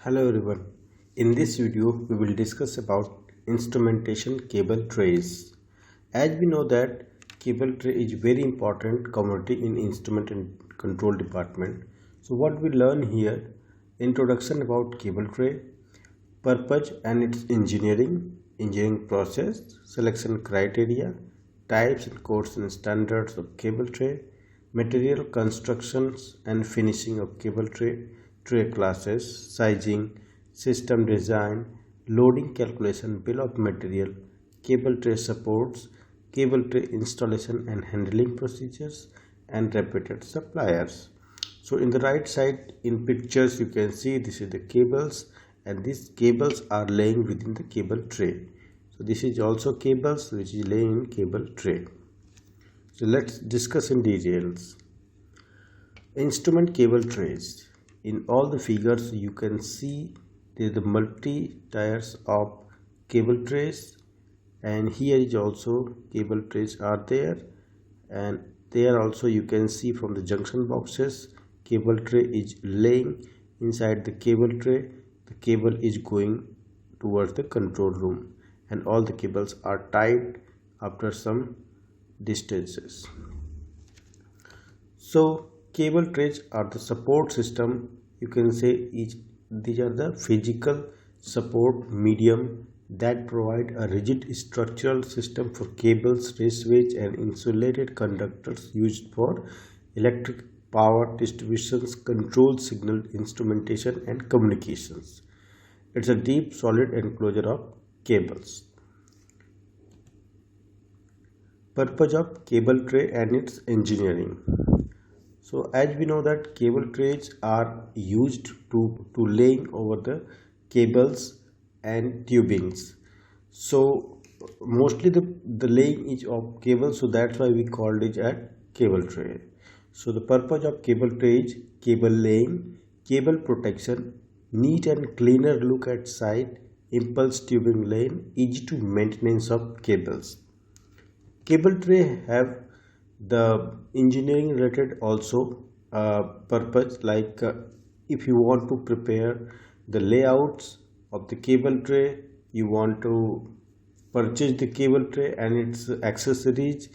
Hello everyone. In this video we will discuss about instrumentation cable trays. As we know that cable tray is very important commodity in instrument and control department. So what we learn here: introduction about cable tray, purpose and its engineering process, selection criteria, types and codes and standards of cable tray, material constructions and finishing of cable tray classes, sizing, system design, loading calculation, bill of material, cable tray supports, cable tray installation and handling procedures, and repeated suppliers. So in the right side in pictures you can see this is the cables, and these cables are laying within the cable tray. So this is also cables which is laying in cable tray. So let's discuss in details. Instrument cable trays. In all the figures you can see there are the multi tiers of cable trays, and here is also cable trays are there, and there also you can see from the junction boxes cable tray is laying inside the cable tray. The cable is going towards the control room, and all the cables are tied after some distances. So cable trays are the support system, you can say these are the physical support medium that provide a rigid structural system for cables, raceways and insulated conductors used for electric power distributions, control, signal instrumentation and communications. It's a deep solid enclosure of cables. Purpose of cable tray and its engineering. So as we know that cable trays are used to laying over the cables and tubings. So mostly the laying is of cables, so that's why we called it a cable tray. So the purpose of cable tray is cable laying, cable protection, neat and cleaner look at site, impulse tubing lane, easy to maintenance of cables. Cable tray have the engineering related also purpose, like if you want to prepare the layouts of the cable tray, you want to purchase the cable tray and its accessories,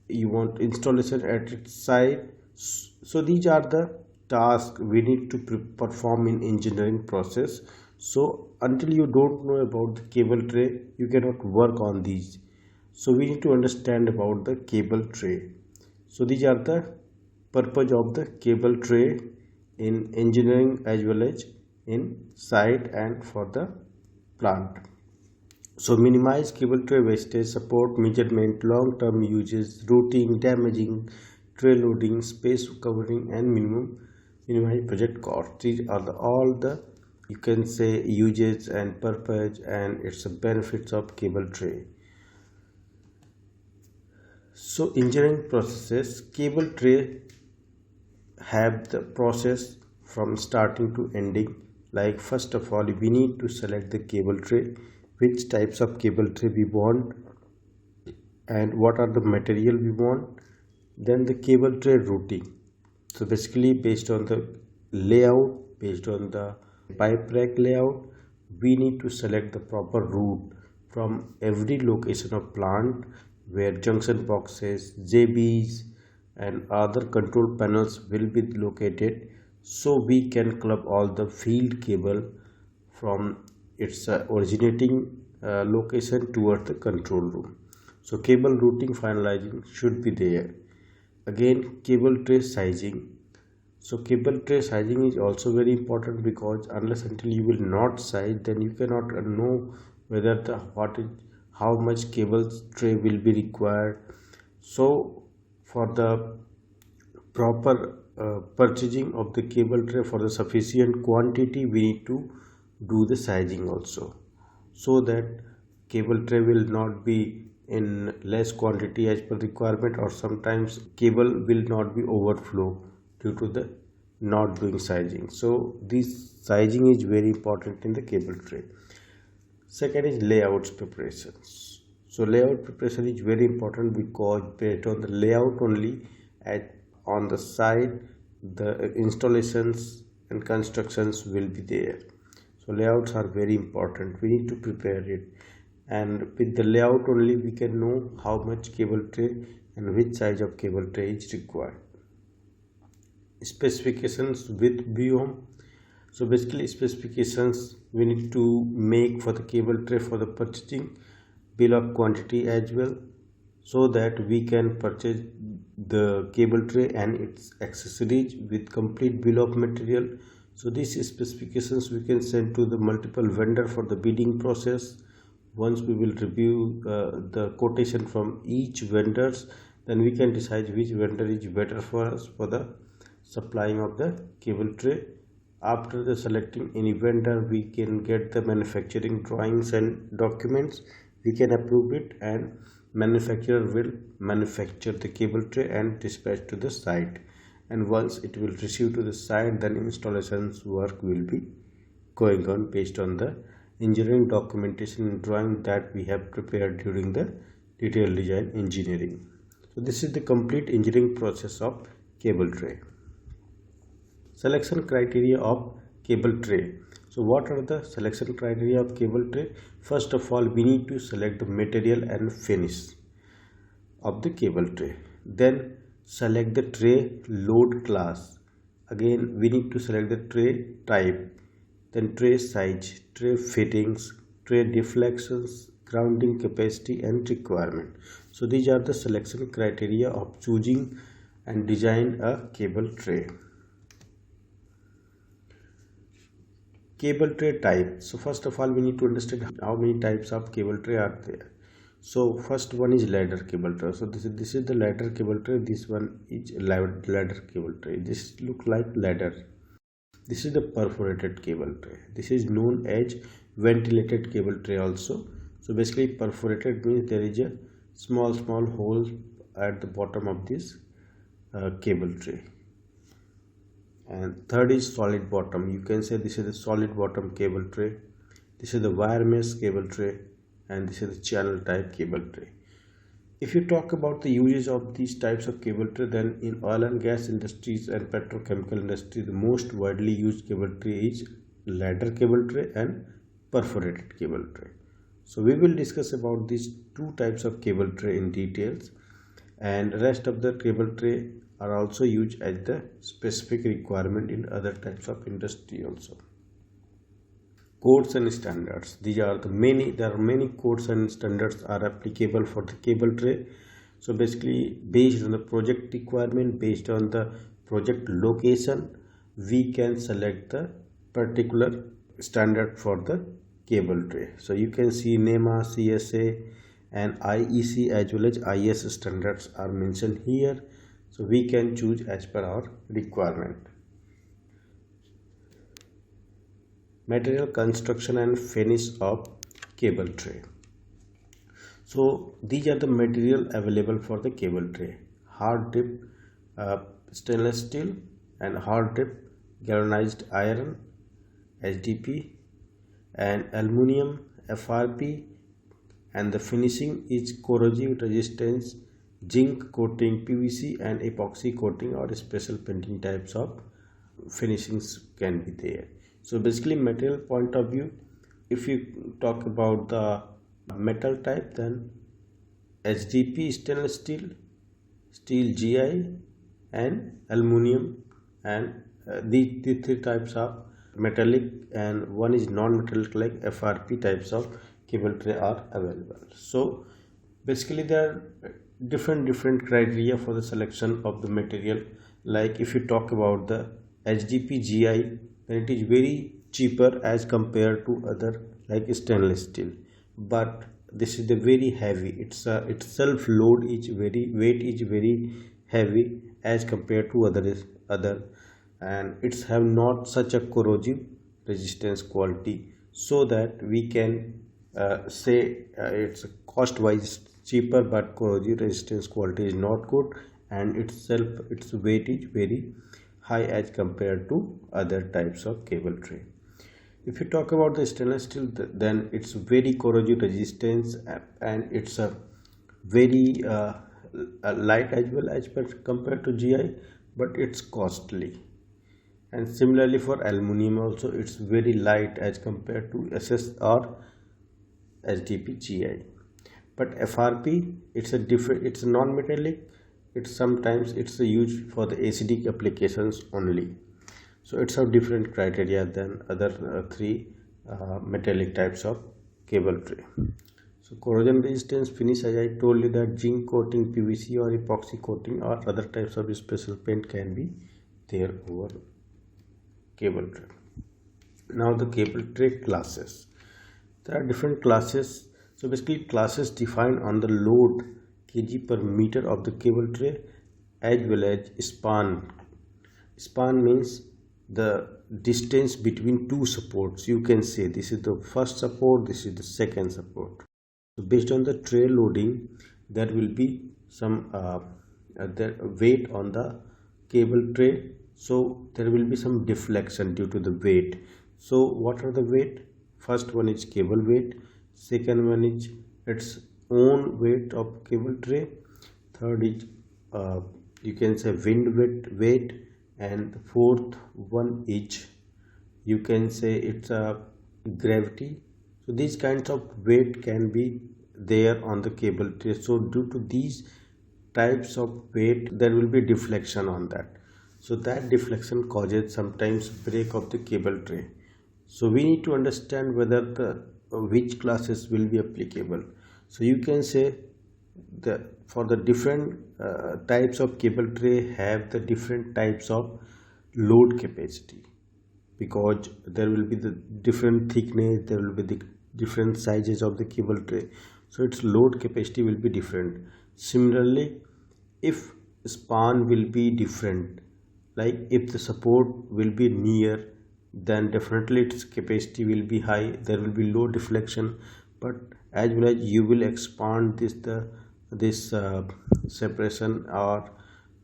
you want installation at its site. So these are the tasks we need to perform in engineering process. So until you don't know about the cable tray, you cannot work on these. So we need to understand about the cable tray. So these are the purpose of the cable tray in engineering as well as in site and for the plant. So minimize cable tray wastage, support measurement, long-term uses, routing, damaging, tray loading, space covering and minimize project cost. These are all the you can say uses and purpose and its benefits of cable tray. So engineering processes, cable tray have the process from starting to ending. Like first of all we need to select the cable tray, which types of cable tray we want and what are the material we want. Then the cable tray routing. So basically based on the layout, based on the pipe rack layout, we need to select the proper route from every location of plant where junction boxes, JBs and other control panels will be located, so we can club all the field cable from its originating location towards the control room. So cable routing finalizing should be there. Again, cable tray sizing. So cable tray sizing is also very important, because unless until you will not size, then you cannot know whether how much cable tray will be required. So for the proper purchasing of the cable tray for the sufficient quantity, we need to do the sizing also, so that cable tray will not be in less quantity as per requirement, or sometimes cable will not be overflow due to the not doing sizing. So this sizing is very important in the cable tray. Second is layouts preparations. So layout preparation is very important, because based on the layout only on the side the installations and constructions will be there. So layouts are very important. We need to prepare it, and with the layout only we can know how much cable tray and which size of cable tray is required. Specifications with BOM. So basically specifications we need to make for the cable tray for the purchasing bill of quantity as well, so that we can purchase the cable tray and its accessories with complete bill of material. So these specifications we can send to the multiple vendor for the bidding process. Once we will review the quotation from each vendors, then we can decide which vendor is better for us for the supplying of the cable tray. After the selecting any vendor, we can get the manufacturing drawings and documents. We can approve it, and manufacturer will manufacture the cable tray and dispatch to the site. And once it will receive to the site, then installations work will be going on based on the engineering documentation and drawing that we have prepared during the detailed design engineering. So this is the complete engineering process of cable tray. Selection criteria of cable tray. So what are the selection criteria of cable tray? First of all, we need to select the material and finish of the cable tray. Then select the tray load class. Again, we need to select the tray type, then tray size, tray fittings, tray deflections, grounding capacity and requirement. So these are the selection criteria of choosing and design a cable tray. Cable tray type. So first of all, we need to understand how many types of cable tray are there. So first one is ladder cable tray. So this is the ladder cable tray. This one is ladder cable tray. This look like ladder. This is the perforated cable tray. This is known as ventilated cable tray also. So basically perforated means there is a small hole at the bottom of this cable tray. And third is solid bottom. You can say this is the solid bottom cable tray. This is the wire mesh cable tray, and this is the channel type cable tray. If you talk about the uses of these types of cable tray, then in oil and gas industries and petrochemical industry, the most widely used cable tray is ladder cable tray and perforated cable tray. So we will discuss about these two types of cable tray in details, and rest of the cable tray are also used as the specific requirement in other types of industry also. Codes and standards. There are many codes and standards are applicable for the cable tray. So basically based on the project requirement, based on the project location, we can select the particular standard for the cable tray. So you can see NEMA, CSA and IEC as well as IS standards are mentioned here. So we can choose as per our requirement. Material construction and finish of cable tray. So these are the material available for the cable tray: hard dip stainless steel and hard dip galvanized iron HDP and aluminum FRP, and the finishing is corrosive resistance, zinc coating, PVC and epoxy coating or special painting types of finishings can be there. So basically material point of view, if you talk about the metal type, then HDP stainless steel, steel GI and aluminum, and these three types of metallic, and one is non-metallic like FRP types of cable tray are available. So basically there are different criteria for the selection of the material. Like if you talk about the HDP GI, then it is very cheaper as compared to other like stainless steel, but this is the very heavy. Its self load is weight is very heavy as compared to other, and it's have not such a corrosive resistance quality, so that we can say it's cost wise cheaper, but corrosion resistance quality is not good, and its weight is very high as compared to other types of cable tray. If you talk about the stainless steel, then it's very corrosion resistance, and it's a very light as well as compared to GI, but it's costly. And similarly for aluminum also, it's very light as compared to SS or HDP GI. But FRP, it's a different, it's non-metallic. It's sometimes it's used for the acidic applications only. So it's a different criteria than other three metallic types of cable tray. So corrosion resistance finish, as I told you that zinc coating, PVC or epoxy coating or other types of special paint can be there over cable tray. Now the cable tray classes. There are different classes. So basically classes defined on the load kg per meter of the cable tray as well as span. Span means the distance between two supports. You can say this is the first support, this is the second support. So based on the tray loading, there will be some weight on the cable tray. So there will be some deflection due to the weight. So what are the weight? First one is cable weight. Second one is its own weight of cable tray. Third is you can say wind weight, and the fourth one is you can say it's a gravity. So these kinds of weight can be there on the cable tray. So due to these types of weight, there will be deflection on that. So that deflection causes sometimes break of the cable tray. So we need to understand whether the which classes will be applicable. So you can say that for the different types of cable tray have the different types of load capacity, because there will be the different thickness, there will be the different sizes of the cable tray, so its load capacity will be different. Similarly, if span will be different, like if the support will be near, then definitely its capacity will be high, there will be low deflection. But as well as you will expand this separation, or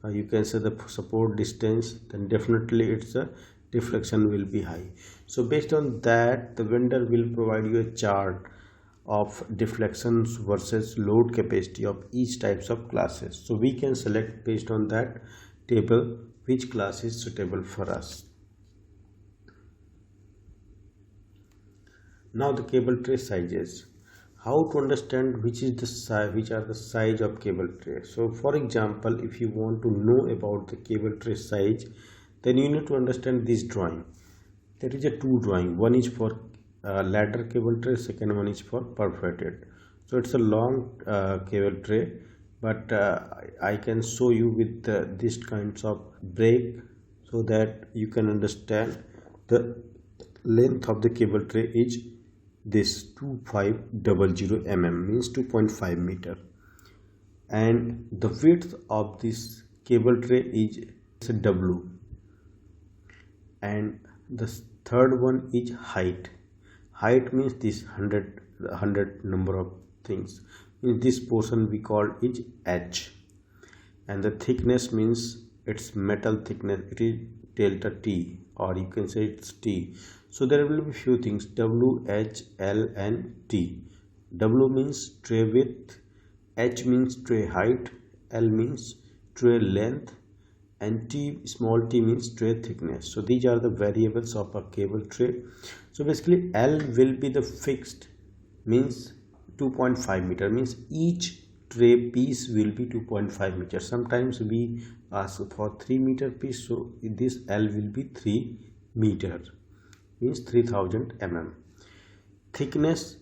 you can say the support distance, then definitely its deflection will be high. So based on that, the vendor will provide you a chart of deflections versus load capacity of each types of classes. So we can select based on that table which class is suitable for us. Now the cable tray sizes. How to understand which are the size of cable tray. So for example, if you want to know about the cable tray size, then you need to understand this drawing. There is a two drawing. One is for ladder cable tray, second one is for perforated. So it's a long cable tray, but I can show you with this kinds of break so that you can understand the length of the cable tray is this 2500 mm, means 2.5 meter, and the width of this cable tray is a W, and the third one is height. Height means this 100 number of things. In this portion we call it H, and the thickness means its metal thickness, it is delta T, or you can say it's T. So there will be few things, W, H, L and T. W means tray width, H means tray height, L means tray length, and T, small t, means tray thickness. So these are the variables of a cable tray. So basically L will be the fixed, means 2.5 meter, means each tray piece will be 2.5 meters. Sometimes we ask for 3 meter piece, so this L will be 3 meter, means 3000 mm. Thickness,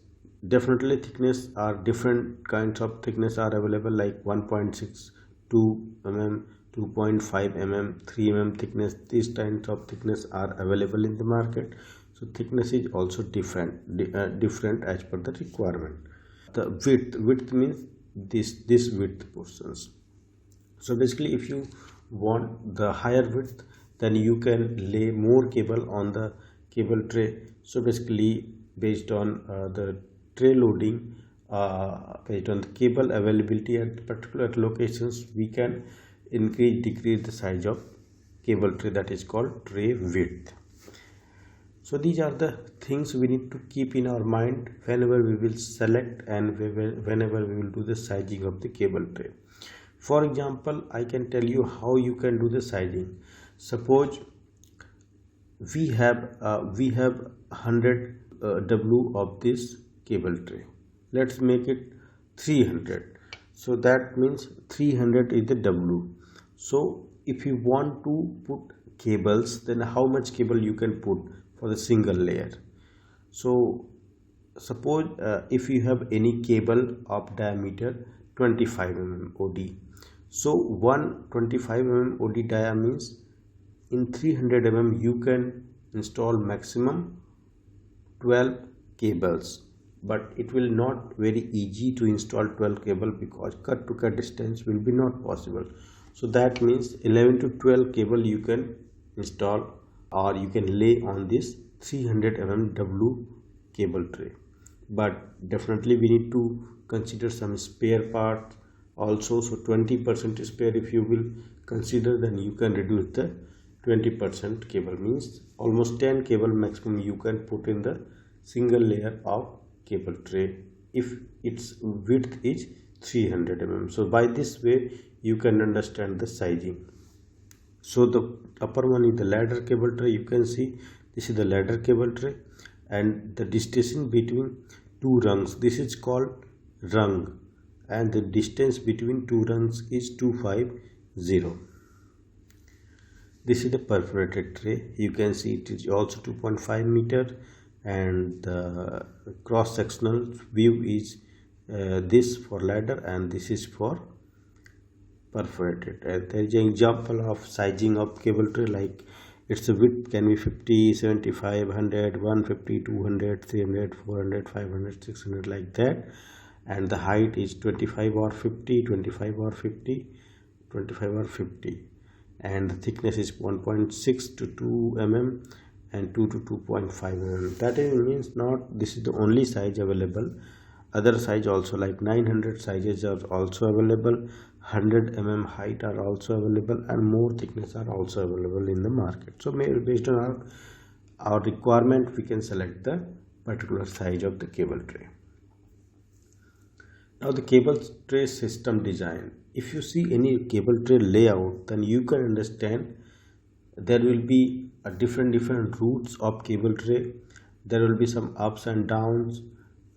definitely thickness are different kinds of thickness are available, like 1.6, 2 mm, 2.5 mm, 3 mm thickness. These kinds of thickness are available in the market. So thickness is also different as per the requirement. The width means this width portions. So basically if you want the higher width, then you can lay more cable on the cable tray. So basically based on the tray loading, based on the cable availability at particular locations, we can decrease the size of cable tray, that is called tray width. So these are the things we need to keep in our mind whenever we will select and whenever we will do the sizing of the cable tray. For example, I can tell you how you can do the sizing. Suppose we have 100 W of this cable tray. Let's make it 300. So that means 300 is the W. So if you want to put cables, then how much cable you can put for the single layer? So suppose if you have any cable of diameter 25 mm OD. So one 25 mm OD dia means in 300 mm you can install maximum 12 cables, but it will not very easy to install 12 cable because cut to cut distance will be not possible. So that means 11 to 12 cable you can install or you can lay on this 300 mm W cable tray. But definitely we need to consider some spare parts also. So 20% spare if you will consider, then you can reduce the 20% cable, means almost 10 cable maximum you can put in the single layer of cable tray if its width is 300 mm. So by this way you can understand the sizing. So the upper one is the ladder cable tray. You can see this is the ladder cable tray, and the distance between two rungs, this is called rung, and the distance between two rungs is 250. This is the perforated tray. You can see it is also 2.5 meter, and the cross sectional view is this for ladder and this is for perforated. And there is an example of sizing of cable tray, like its width can be 50, 75, 100, 150, 200, 300, 400, 500, 600 like that, and the height is 25 or 50, 25 or 50, 25 or 50, and the thickness is 1.6 to 2 mm and 2 to 2.5 mm. That means not this is the only size available. Other size also like 900 sizes are also available, 100 mm height are also available, and more thickness are also available in the market. So maybe based on our requirement we can select the particular size of the cable tray. Now the cable tray system design. If you see any cable tray layout, then you can understand there will be a different routes of cable tray. There will be some ups and downs,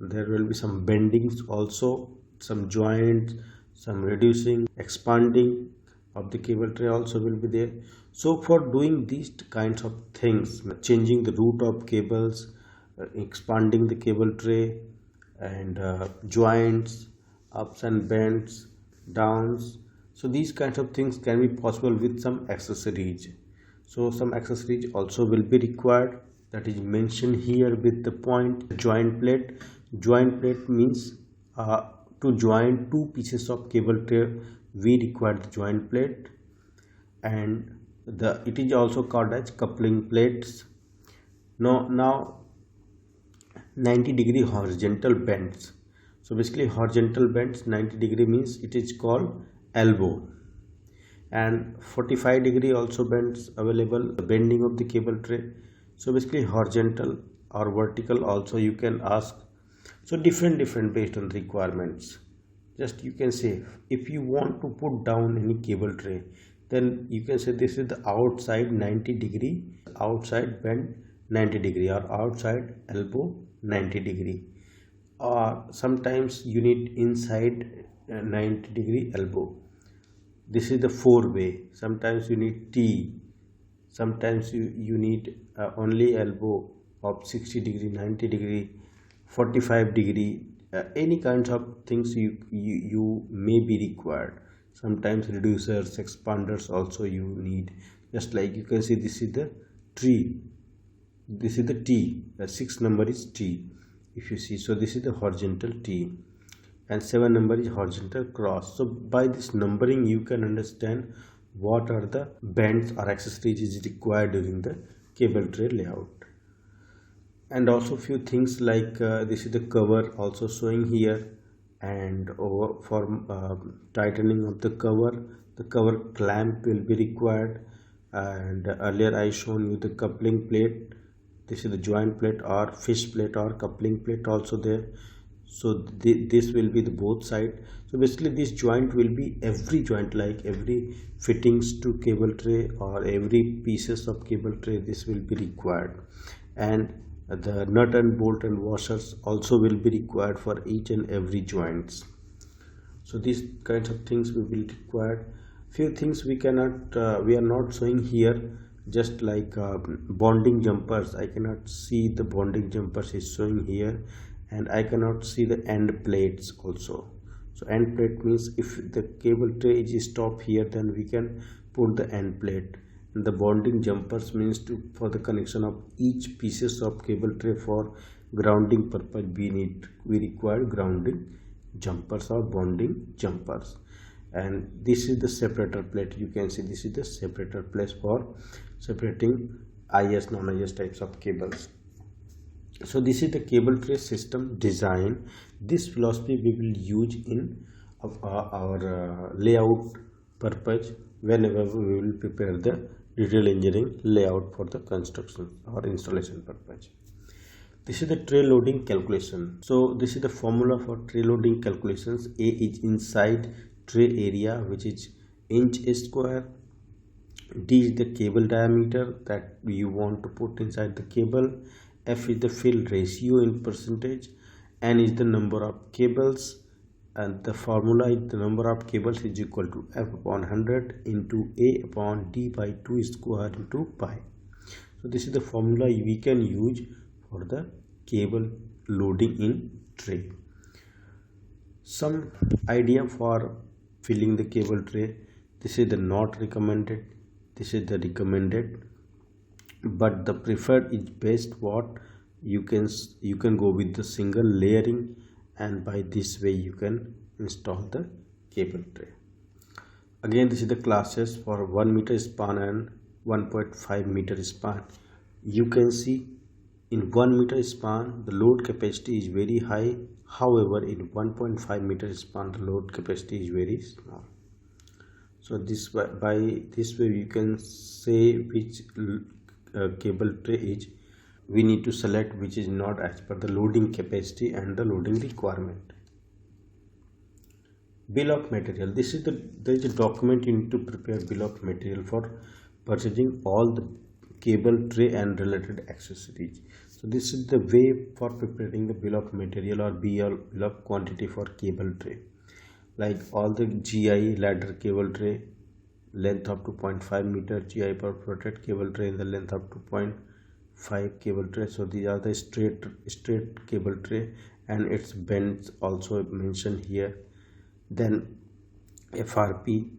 there will be some bendings also, some joints, some reducing, expanding of the cable tray also will be there. So for doing these kinds of things, changing the route of cables, expanding the cable tray, and joints, ups and bends, downs, so these kinds of things can be possible with some accessories. So some accessories also will be required, that is mentioned here with the point. Joint plate. Joint plate means to join two pieces of cable tray we require the joint plate, and it is also called as coupling plates. Now 90-degree horizontal bends. So basically horizontal bends 90-degree means it is called elbow, and 45-degree also bends available, the bending of the cable tray. So basically horizontal or vertical also you can ask. So different based on the requirements. Just you can say if you want to put down any cable tray, then you can say this is the outside 90-degree, outside bend 90-degree, or outside elbow 90-degree, or sometimes you need inside 90-degree elbow. This is the 4-way. Sometimes you need T, sometimes you need only elbow of 60-degree, 90-degree, 45-degree, any kinds of things you may be required. Sometimes reducers, expanders also you need. Just like you can see, this is the tree, this is the T, the 6th number is T if you see. So this is the horizontal T, and 7 number is horizontal cross. So by this numbering you can understand what are the bends or accessories is required during the cable tray layout. And also few things like this is the cover also showing here, and for tightening of the cover clamp will be required. And earlier I shown you the coupling plate. This is the joint plate or fish plate or coupling plate also there. So this will be the both side. So basically this joint will be every joint, like every fittings to cable tray or every pieces of cable tray, this will be required. And the nut and bolt and washers also will be required for each and every joints. So these kinds of things we will require. Few things we cannot we are not showing here, just like bonding jumpers. I cannot see the bonding jumpers is showing here, and I cannot see the end plates also. So end plate means if the cable tray is stopped here, then we can put the end plate. And the bonding jumpers means for the connection of each pieces of cable tray for grounding purpose, we require grounding jumpers or bonding jumpers. And this is the separator plate. You can see this is the separator plate for separating IS non-IS types of cables. So this is the cable tray system design. This philosophy we will use in our layout purpose whenever we will prepare the detail engineering layout for the construction or installation purpose. This is the tray loading calculation. So this is the formula for tray loading calculations. A is inside tray area, which is inch square. D is the cable diameter that you want to put inside the cable. F is the fill ratio in percentage. N is the number of cables, and the formula is the number of cables is equal to F upon 100 into A upon D by 2 square into pi. So this is the formula we can use for the cable loading in tray. Some idea for filling the cable tray. This is the not recommended, this is the recommended, but the preferred is best. What you can go with the single layering, and by this way you can install the cable tray. Again, this is the classes for 1 meter span and 1.5 meter span. You can see in 1 meter span the load capacity is very high, however in 1.5 meter span the load capacity is very small. So this by this way you can say which cable tray is we need to select, which is not as per the loading capacity and the loading requirement. Bill of material. There is a document you need to prepare bill of material for purchasing all the cable tray and related accessories. So this is the way for preparing the bill of material or bill of quantity for cable tray. Like all the GI ladder cable tray, length up to 0.5 meter, GI perforated cable tray in the length up to 0.5 cable tray. So these are the straight cable tray, and its bends also mentioned here. Then FRP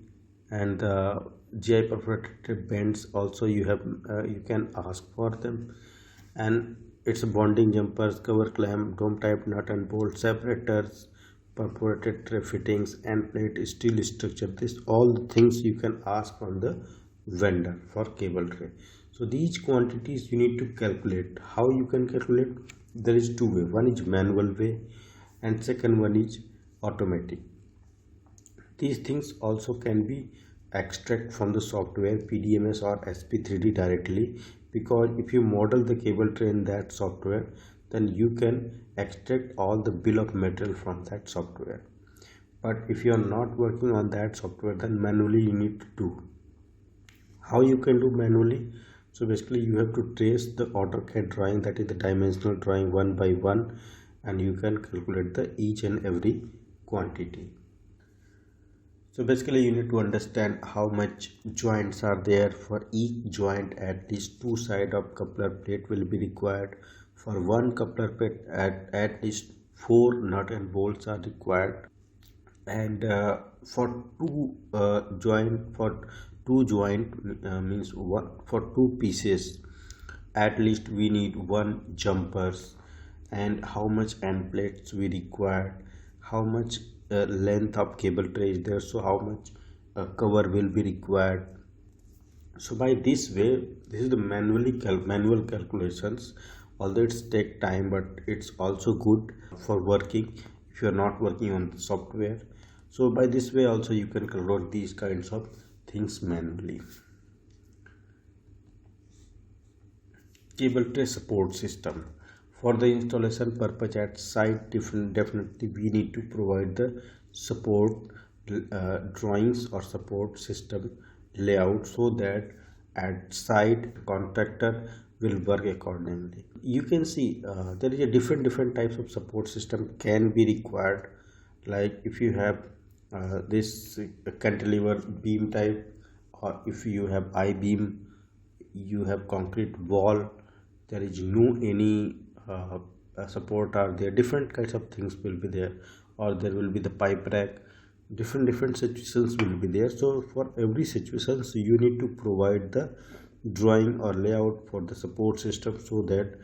and the GI perforated bends also you can ask for them. And it's bonding jumpers, cover clamp, dome type nut and bolt, separators, perforated tray fittings, end plate, steel structure. This all the things you can ask from the vendor for cable tray. So these quantities you need to calculate. How you can calculate? There is two way. One is manual way and second one is automatic. These things also can be extract from the software PDMS or SP3D directly, because if you model the cable tray in that software, then you can extract all the bill of material from that software. But if you are not working on that software, then manually you need to do. How you can do manually? So basically you have to trace the AutoCAD drawing, that is the dimensional drawing, one by one, and you can calculate the each and every quantity. So basically you need to understand how much joints are there. For each joint at least two sides of coupler plate will be required. For one coupler plate at least 4 nut and bolts are required. And for two joint means one for two pieces at least we need 1 jumpers. And how much end plates we require, how much length of cable tray is there, so how much cover will be required. So by this way, this is the manual calculations. Although it's take time, but it's also good for working if you're not working on the software. So by this way also you can calculate these kinds of things manually. Cable tray support system. For the installation purpose at site, definitely we need to provide the support drawings or support system layout, so that at site contractor will work accordingly. You can see there is a different types of support system can be required. Like if you have this cantilever beam type, or if you have I-beam, you have concrete wall, there is no any support are there, different kinds of things will be there, or there will be the pipe rack, different situations will be there. So for every situation, so you need to provide the drawing or layout for the support system, so that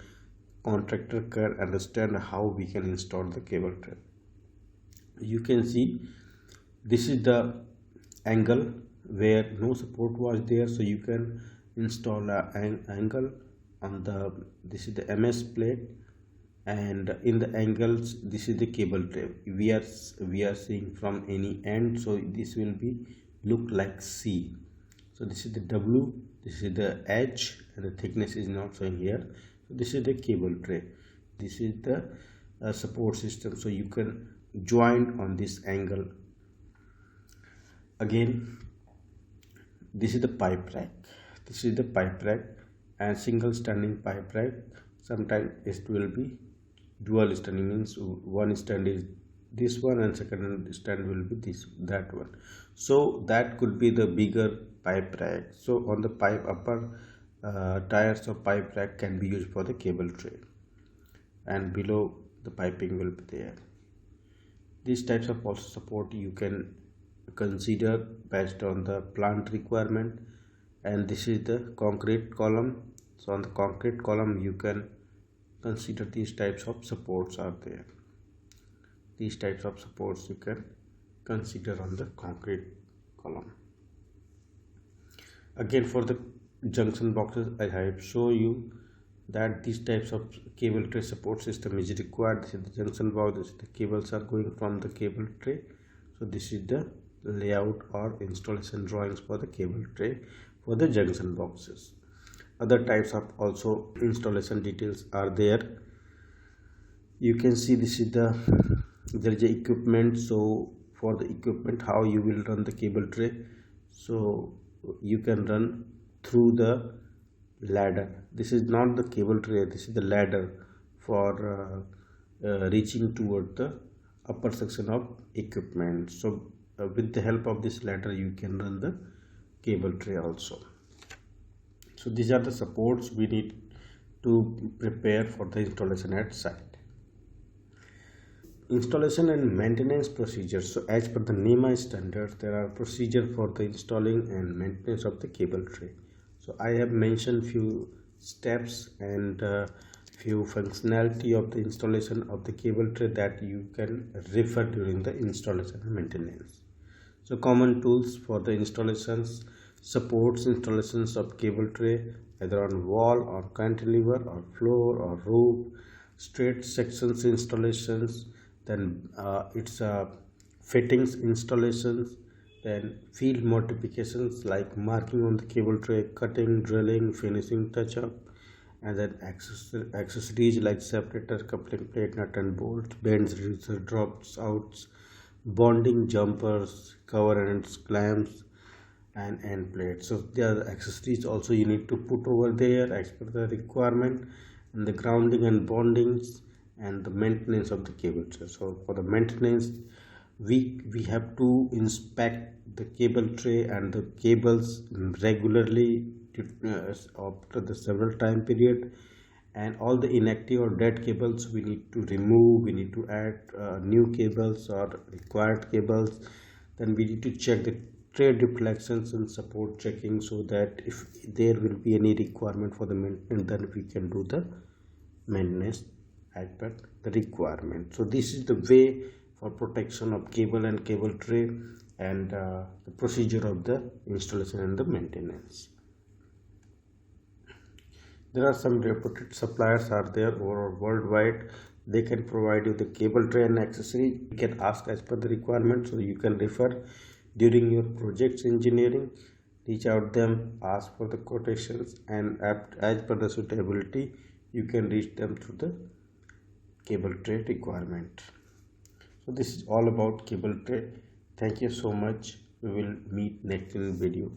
contractor can understand how we can install the cable tray. You can see this is the angle where no support was there, so you can install an angle on the, this is the MS plate, and in the angles this is the cable tray we are seeing from any end, so this will be look like C. So this is the W, this is the H, and the thickness is not showing here. So this is the cable tray, this is the support system, so you can join on this angle. Again, this is the pipe rack, this is the pipe rack, and single standing pipe rack. Sometimes it will be dual standing, means one stand is this one and second stand will be that one. So that could be the bigger pipe rack. So on the pipe upper tires of pipe rack can be used for the cable tray, and below the piping will be there. These types of also support you can consider based on the plant requirement. And this is the concrete column, so on the concrete column you can consider these types of supports are there. These types of supports you can consider on the concrete column. Again, for the junction boxes, I have shown you that these types of cable tray support system is required. This is the junction box, this is the cables are going from the cable tray. So this is the layout or installation drawings for the cable tray for the junction boxes. Other types of also installation details are there. You can see this is the, there is a equipment. So for the equipment, how you will run the cable tray, so you can run through the ladder. This is not the cable tray, this is the ladder for reaching toward the upper section of equipment. So with the help of this ladder you can run the cable tray also. So these are the supports we need to prepare for the installation at site. Installation and maintenance procedures. So as per the NEMA standards, there are procedures for the installing and maintenance of the cable tray. So I have mentioned few steps and few functionality of the installation of the cable tray that you can refer during the installation and maintenance. So common tools for the installations: supports installations of cable tray either on wall or cantilever or floor or roof, straight sections installations, then it's fittings installations, then field modifications like marking on the cable tray, cutting, drilling, finishing touch-up, and then accessories like separator, coupling plate, nut and bolts, bends, reducer, drops, outs, bonding, jumpers, cover ends, clamps, and end plates. So there are accessories also you need to put over there as per the requirement, and the grounding and bondings, and the maintenance of the cable tray. So for the maintenance, we have to inspect the cable tray and the cables regularly after the several time period, and all the inactive or dead cables we need to remove. We need to add new cables or required cables. Then we need to check the tray deflections and support checking, so that if there will be any requirement for the maintenance, then we can do the maintenance as per the requirement. So this is the way for protection of cable and cable tray, and the procedure of the installation and the maintenance. There are some reputed suppliers are there or worldwide. They can provide you the cable tray and accessory. You can ask as per the requirement, so you can refer during your projects engineering. Reach out them, ask for the quotations, and as per the suitability you can reach them through the cable tray requirement. So this is all about cable tray. Thank you so much. We will meet next in video.